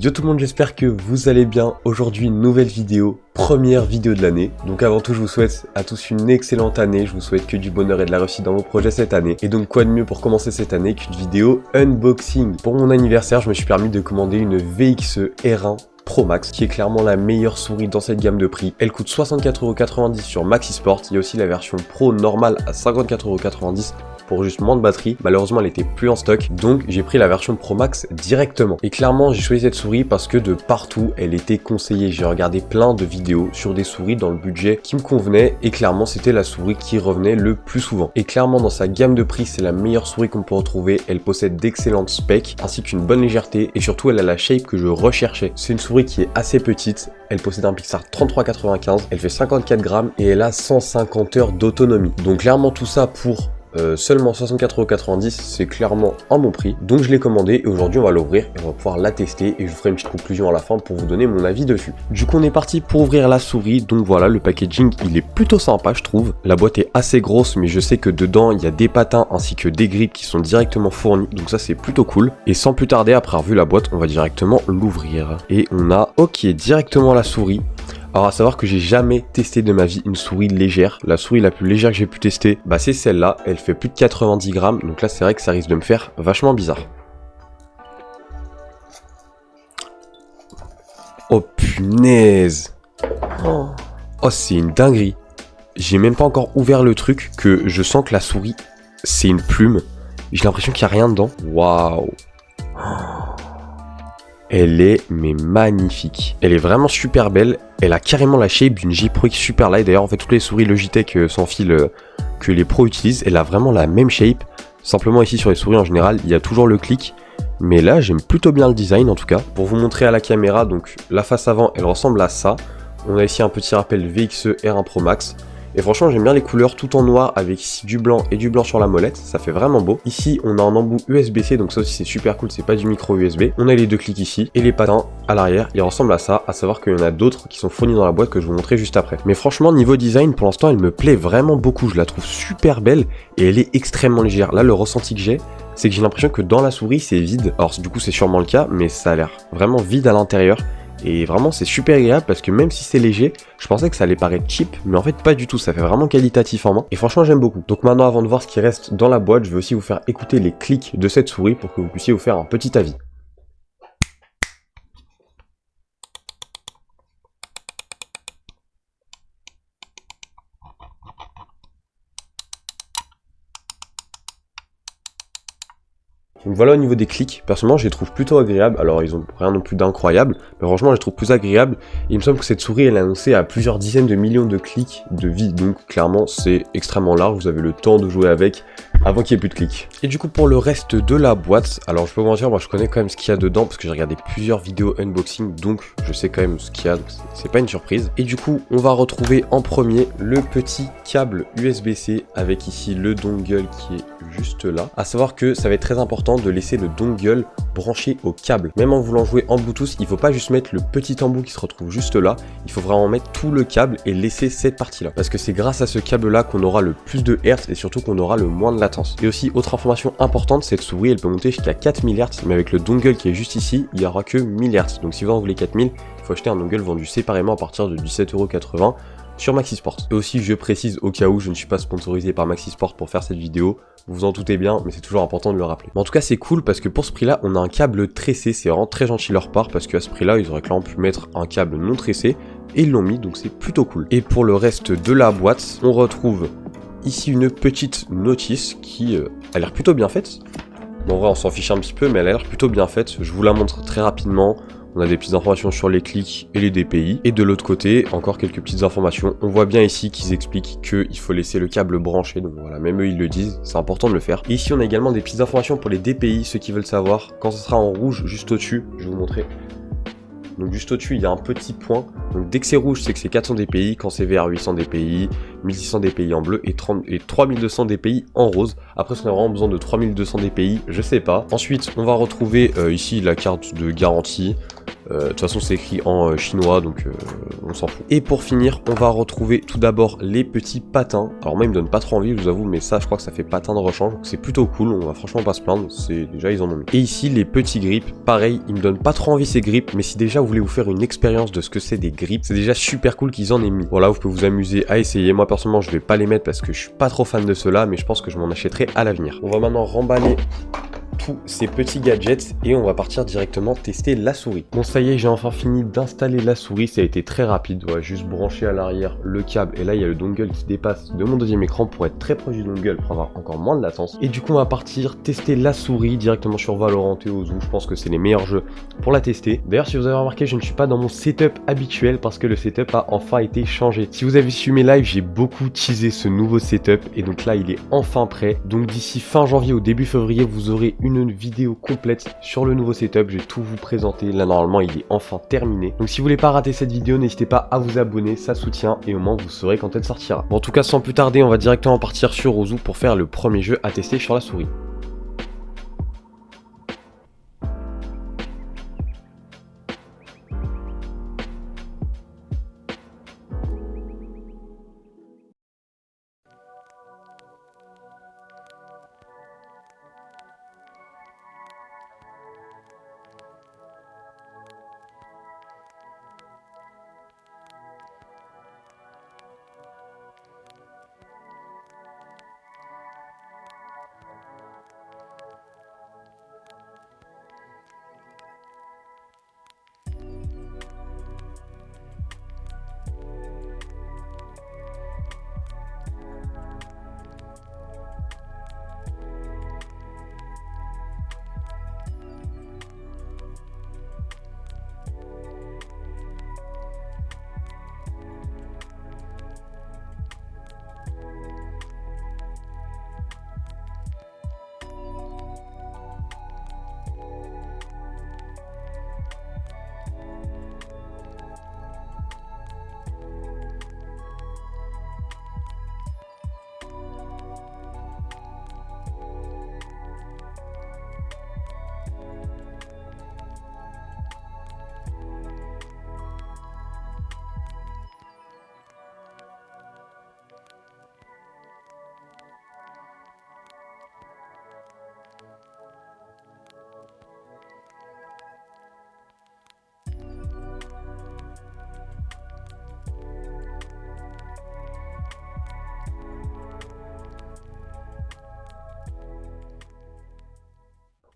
Yo tout le monde, j'espère que vous allez bien. Aujourd'hui, une nouvelle vidéo, première vidéo de l'année. Donc avant tout, je vous souhaite à tous une excellente année. Je vous souhaite que du bonheur et de la réussite dans vos projets cette année. Et donc quoi de mieux pour commencer cette année qu'une vidéo unboxing. Pour mon anniversaire, je me suis permis de commander une VXE R1 Pro Max, qui est clairement la meilleure souris dans cette gamme de prix. Elle coûte 64,90€ sur Maxisport. Il y a aussi la version Pro normale à 54,90€ pour juste moins de batterie. Malheureusement, elle était plus en stock, donc j'ai pris la version Pro Max directement. Et clairement, j'ai choisi cette souris parce que de partout, elle était conseillée. J'ai regardé plein de vidéos sur des souris dans le budget qui me convenait, et clairement, c'était la souris qui revenait le plus souvent. Et clairement, dans sa gamme de prix, c'est la meilleure souris qu'on peut retrouver. Elle possède d'excellentes specs, ainsi qu'une bonne légèreté, et surtout, elle a la shape que je recherchais. C'est une souris qui est assez petite. Elle possède un Pixar 3395, elle fait 54 grammes et elle a 150 heures d'autonomie. Donc clairement, tout ça pour seulement 64,90€, c'est clairement un bon prix. Donc je l'ai commandé et aujourd'hui on va l'ouvrir et on va pouvoir la tester et je vous ferai une petite conclusion à la fin pour vous donner mon avis dessus. Du coup on est parti pour ouvrir la souris. Donc voilà, le packaging il est plutôt sympa, je trouve. La boîte est assez grosse, mais je sais que dedans il y a des patins ainsi que des grippes qui sont directement fournis, donc ça c'est plutôt cool. Et sans plus tarder, après avoir vu la boîte, on va directement l'ouvrir. Et on a directement la souris. Alors à savoir que j'ai jamais testé de ma vie une souris légère. La souris la plus légère que j'ai pu tester, bah c'est celle-là. Elle fait plus de 90 grammes, donc là c'est vrai que ça risque de me faire vachement bizarre. Oh punaise. Oh c'est une dinguerie. J'ai même pas encore ouvert le truc que je sens que la souris c'est une plume. J'ai l'impression qu'il n'y a rien dedans. Waouh. Elle est mais magnifique. Elle est vraiment super belle. Elle a carrément la shape d'une J Pro X Super Light. D'ailleurs, en fait, toutes les souris Logitech sans fil que les pros utilisent, elle a vraiment la même shape. Simplement ici sur les souris en général, il y a toujours le clic. Mais là, j'aime plutôt bien le design en tout cas. Pour vous montrer à la caméra, donc la face avant, elle ressemble à ça. On a ici un petit rappel VXE R1 Pro Max. Et franchement j'aime bien les couleurs tout en noir avec ici du blanc et du blanc sur la molette, ça fait vraiment beau. Ici on a un embout USB-C, donc ça aussi c'est super cool, c'est pas du micro USB. On a les deux clics ici et les patins à l'arrière, ils ressemblent à ça, à savoir qu'il y en a d'autres qui sont fournis dans la boîte que je vais vous montrer juste après. Mais franchement niveau design pour l'instant elle me plaît vraiment beaucoup, je la trouve super belle et elle est extrêmement légère. Là le ressenti que j'ai, c'est que j'ai l'impression que dans la souris c'est vide. Alors du coup c'est sûrement le cas, mais ça a l'air vraiment vide à l'intérieur. Et vraiment c'est super agréable parce que même si c'est léger, je pensais que ça allait paraître cheap, mais en fait pas du tout, ça fait vraiment qualitatif en main. Et franchement j'aime beaucoup. Donc maintenant avant de voir ce qui reste dans la boîte, je vais aussi vous faire écouter les clics de cette souris pour que vous puissiez vous faire un petit avis. Donc voilà au niveau des clics, personnellement je les trouve plutôt agréables. Alors ils ont rien non plus d'incroyable, mais franchement je les trouve plus agréables. Et il me semble que cette souris elle est annoncée à plusieurs dizaines de millions de clics de vie, donc clairement c'est extrêmement large, vous avez le temps de jouer avec avant qu'il n'y ait plus de clics. Et du coup pour le reste de la boîte, alors je peux vous mentir, moi je connais quand même ce qu'il y a dedans parce que j'ai regardé plusieurs vidéos unboxing, donc je sais quand même ce qu'il y a, donc c'est pas une surprise. Et du coup on va retrouver en premier le petit câble USB-C avec ici le dongle qui est juste là. À savoir que ça va être très important de laisser le dongle branché au câble. Même en voulant jouer en Bluetooth, il faut pas juste mettre le petit embout qui se retrouve juste là, il faut vraiment mettre tout le câble et laisser cette partie là. Parce que c'est grâce à ce câble là qu'on aura le plus de Hertz et surtout qu'on aura le moins de latence. Et aussi, autre information importante, cette souris elle peut monter jusqu'à 4000 Hz, mais avec le dongle qui est juste ici, il n'y aura que 1000 Hz. Donc si vous en voulez 4000, il faut acheter un dongle vendu séparément à partir de 17,80€ sur Maxisport. Et aussi, je précise au cas où je ne suis pas sponsorisé par Maxisport pour faire cette vidéo, vous vous en doutez bien, mais c'est toujours important de le rappeler. Mais en tout cas, c'est cool parce que pour ce prix-là, on a un câble tressé, c'est vraiment très gentil de leur part parce qu'à ce prix-là, ils auraient clairement pu mettre un câble non tressé et ils l'ont mis, donc c'est plutôt cool. Et pour le reste de la boîte, on retrouve ici une petite notice qui a l'air plutôt bien faite. Bon, en vrai, on s'en fiche un petit peu, mais elle a l'air plutôt bien faite. Je vous la montre très rapidement. On a des petites informations sur les clics et les DPI. Et de l'autre côté, encore quelques petites informations. On voit bien ici qu'ils expliquent qu'il faut laisser le câble branché. Donc voilà, même eux, ils le disent. C'est important de le faire. Et ici, on a également des petites informations pour les DPI, ceux qui veulent savoir. Quand ce sera en rouge, juste au-dessus, je vais vous montrer. Donc juste au-dessus, il y a un petit point. Donc dès que c'est rouge, c'est que c'est 400 dpi. Quand c'est vert, 800 dpi, 1600 dpi en bleu et 3200 dpi en rose. Après, est-ce qu'on a vraiment besoin de 3200 dpi? Je sais pas. Ensuite, on va retrouver ici la carte de garantie. De toute façon c'est écrit en chinois donc on s'en fout. Et pour finir on va retrouver tout d'abord les petits patins. Alors moi ils me donnent pas trop envie je vous avoue, mais ça je crois que ça fait patin de rechange, donc c'est plutôt cool, on va franchement pas se plaindre, c'est déjà ils en ont mis. Et ici les petits grips, pareil ils me donnent pas trop envie ces grips, mais si déjà vous voulez vous faire une expérience de ce que c'est des grips, c'est déjà super cool qu'ils en aient mis. Voilà, vous pouvez vous amuser à essayer. Moi personnellement je vais pas les mettre parce que je suis pas trop fan de ceux-là, mais je pense que je m'en achèterai à l'avenir. On va maintenant remballer tous ces petits gadgets et on va partir directement tester la souris. Bon ça y est, j'ai enfin fini d'installer la souris, ça a été très rapide, on va juste brancher à l'arrière le câble et là il y a le dongle qui dépasse de mon deuxième écran pour être très proche du dongle pour avoir encore moins de latence. Et du coup on va partir tester la souris directement sur Valorant et Ozu, je pense que c'est les meilleurs jeux pour la tester. D'ailleurs si vous avez remarqué, je ne suis pas dans mon setup habituel parce que le setup a enfin été changé. Si vous avez suivi mes lives, j'ai beaucoup teasé ce nouveau setup et donc là il est enfin prêt. Donc d'ici fin janvier au début février, vous aurez une vidéo complète sur le nouveau setup, je vais tout vous présenter. Là normalement il est enfin terminé. Donc si vous voulez pas rater cette vidéo, n'hésitez pas à vous abonner, ça soutient et au moins vous saurez quand elle sortira. Bon, en tout cas sans plus tarder, on va directement partir sur Ozu pour faire le premier jeu à tester sur la souris.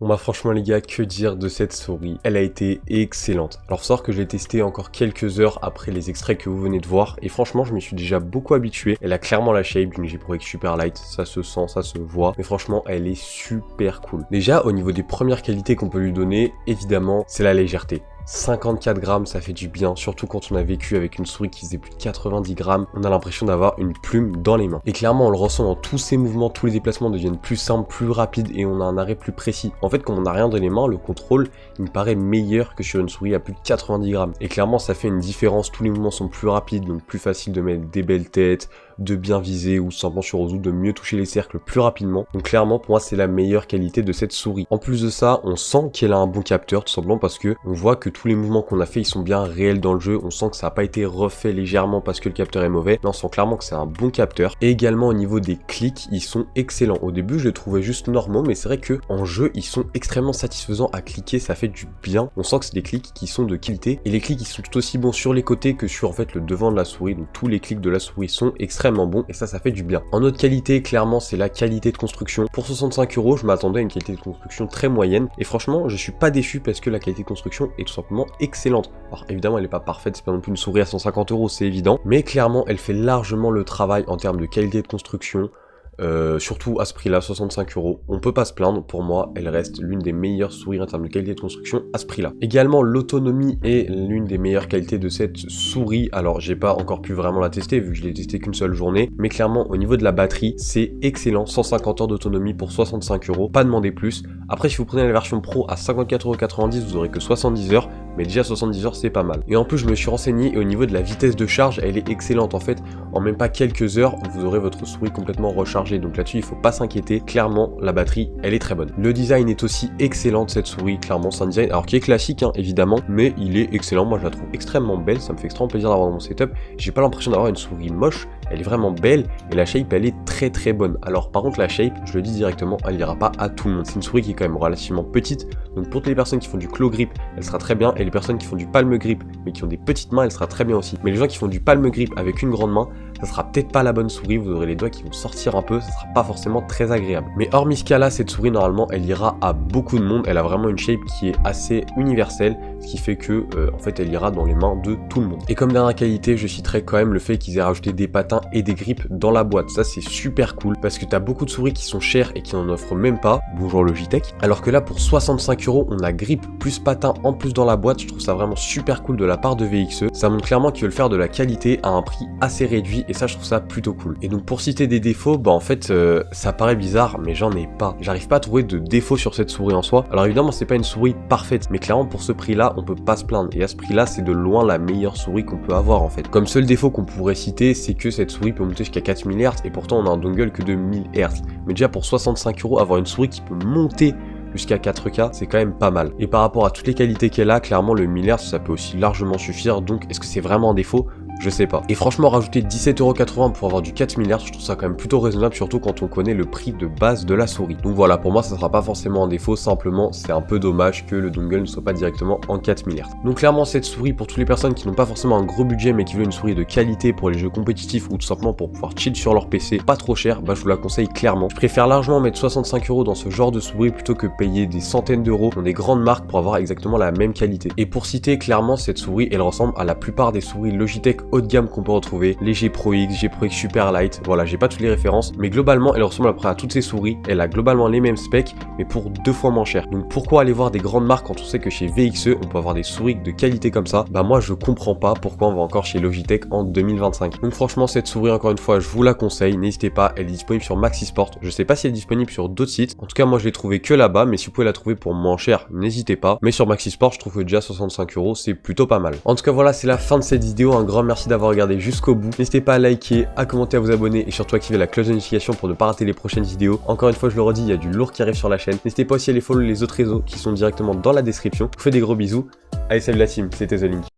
Bon bah franchement les gars, que dire de cette souris, elle a été excellente. Alors faut savoir que je l'ai testée encore quelques heures après les extraits que vous venez de voir, et franchement je m'y suis déjà beaucoup habitué. Elle a clairement la shape d'une G-Pro X Super Light, ça se sent, ça se voit, mais franchement elle est super cool. Déjà au niveau des premières qualités qu'on peut lui donner, évidemment c'est la légèreté. 54 grammes, ça fait du bien, surtout quand on a vécu avec une souris qui faisait plus de 90 grammes, on a l'impression d'avoir une plume dans les mains. Et clairement, on le ressent dans tous ses mouvements, tous les déplacements deviennent plus simples, plus rapides et on a un arrêt plus précis. En fait, quand on n'a rien dans les mains, le contrôle, il me paraît meilleur que sur une souris à plus de 90 grammes. Et clairement, ça fait une différence, tous les mouvements sont plus rapides, donc plus facile de mettre des belles têtes, de bien viser ou simplement sur Ozu de mieux toucher les cercles plus rapidement. Donc clairement pour moi c'est la meilleure qualité de cette souris. En plus de ça, on sent qu'elle a un bon capteur tout simplement parce que on voit que tous les mouvements qu'on a fait ils sont bien réels dans le jeu. On sent que ça n'a pas été refait légèrement parce que le capteur est mauvais. Mais on sent clairement que c'est un bon capteur. Et également au niveau des clics, ils sont excellents. Au début je les trouvais juste normaux, mais c'est vrai que en jeu ils sont extrêmement satisfaisants à cliquer, ça fait du bien. On sent que c'est des clics qui sont de qualité et les clics ils sont tout aussi bons sur les côtés que sur en fait le devant de la souris. Donc tous les clics de la souris sont extrêmement bon et ça fait du bien. En autre qualité, clairement c'est la qualité de construction. Pour 65 €, je m'attendais à une qualité de construction très moyenne et franchement je suis pas déçu parce que la qualité de construction est tout simplement excellente. Alors évidemment elle est pas parfaite, c'est pas non plus une souris à 150 €, c'est évident, mais clairement elle fait largement le travail en termes de qualité de construction. Surtout à ce prix là, 65 €, on peut pas se plaindre. Pour moi elle reste l'une des meilleures souris en termes de qualité de construction à ce prix là. Également l'autonomie est l'une des meilleures qualités de cette souris. Alors j'ai pas encore pu vraiment la tester vu que je l'ai testé qu'une seule journée, mais clairement au niveau de la batterie c'est excellent, 150 heures d'autonomie pour 65 €, pas demander plus. Après si vous prenez la version pro à 54,90 €, vous aurez que 70 heures, mais déjà 70 heures c'est pas mal. Et en plus je me suis renseigné et au niveau de la vitesse de charge, elle est excellente en fait. En même pas quelques heures, vous aurez votre souris complètement rechargée. Donc là-dessus, il faut pas s'inquiéter. Clairement, la batterie, elle est très bonne. Le design est aussi excellent de cette souris. Clairement, c'est un design, alors qui est classique, hein, évidemment, mais il est excellent. Moi, je la trouve extrêmement belle. Ça me fait extrêmement plaisir d'avoir dans mon setup. J'ai pas l'impression d'avoir une souris moche. Elle est vraiment belle et la shape, elle est très très bonne. Alors, par contre, la shape, je le dis directement, elle ira pas à tout le monde. C'est une souris qui est quand même relativement petite. Donc, pour toutes les personnes qui font du claw grip, elle sera très bien. Et les personnes qui font du palm grip, mais qui ont des petites mains, elle sera très bien aussi. Mais les gens qui font du palm grip avec une grande main, ça sera peut-être pas la bonne souris, vous aurez les doigts qui vont sortir un peu, ça sera pas forcément très agréable. Mais hormis ce cas-là, cette souris normalement elle ira à beaucoup de monde, elle a vraiment une shape qui est assez universelle, ce qui fait que en fait elle ira dans les mains de tout le monde. Et comme dernière qualité, je citerai quand même le fait qu'ils aient rajouté des patins et des grips dans la boîte, ça c'est super cool, parce que t'as beaucoup de souris qui sont chères et qui n'en offrent même pas, bonjour Logitech, alors que là pour 65 € on a grip plus patins en plus dans la boîte, je trouve ça vraiment super cool de la part de VXE, ça montre clairement qu'ils veulent faire de la qualité à un prix assez réduit et ça je trouve ça plutôt cool. Et donc pour citer des défauts, bah en fait ça paraît bizarre mais j'en ai pas. J'arrive pas à trouver de défauts sur cette souris en soi. Alors évidemment c'est pas une souris parfaite mais clairement pour ce prix là on peut pas se plaindre et à ce prix là c'est de loin la meilleure souris qu'on peut avoir en fait. Comme seul défaut qu'on pourrait citer c'est que cette souris peut monter jusqu'à 4000 Hz et pourtant on a un dongle que de 1000 Hz. Mais déjà pour 65 € avoir une souris qui peut monter jusqu'à 4K, c'est quand même pas mal. Et par rapport à toutes les qualités qu'elle a, clairement le 1000 Hz ça peut aussi largement suffire, donc est-ce que c'est vraiment un défaut ? Je sais pas. Et franchement, rajouter 17,80 € pour avoir du 4000 Hz, je trouve ça quand même plutôt raisonnable, surtout quand on connaît le prix de base de la souris. Donc voilà, pour moi, ça sera pas forcément un défaut, simplement, c'est un peu dommage que le dongle ne soit pas directement en 4000 Hz. Donc clairement, cette souris, pour toutes les personnes qui n'ont pas forcément un gros budget, mais qui veulent une souris de qualité pour les jeux compétitifs ou tout simplement pour pouvoir chill sur leur PC, pas trop cher, bah je vous la conseille clairement. Je préfère largement mettre 65 € dans ce genre de souris plutôt que payer des centaines d'euros dans des grandes marques pour avoir exactement la même qualité. Et pour citer clairement, cette souris, elle ressemble à la plupart des souris Logitech haut de gamme qu'on peut retrouver, les G Pro X, G Pro X Super Light, voilà, j'ai pas toutes les références, mais globalement elle ressemble après à toutes ces souris, elle a globalement les mêmes specs, mais pour 2 fois moins cher. Donc pourquoi aller voir des grandes marques quand on sait que chez VXE on peut avoir des souris de qualité comme ça? Bah moi je comprends pas pourquoi on va encore chez Logitech en 2025. Donc franchement cette souris encore une fois je vous la conseille, n'hésitez pas, elle est disponible sur Maxisport, je sais pas si elle est disponible sur d'autres sites, en tout cas moi je l'ai trouvée que là-bas, mais si vous pouvez la trouver pour moins cher, n'hésitez pas, mais sur Maxisport je trouve que déjà 65 € c'est plutôt pas mal. En tout cas voilà, c'est la fin de cette vidéo, un grand merci d'avoir regardé jusqu'au bout. N'hésitez pas à liker, à commenter, à vous abonner et surtout activer la cloche de notification pour ne pas rater les prochaines vidéos. Encore une fois, je le redis, il y a du lourd qui arrive sur la chaîne. N'hésitez pas aussi à aller follow les autres réseaux qui sont directement dans la description. Je vous fais des gros bisous. Allez, salut la team, c'était The Link.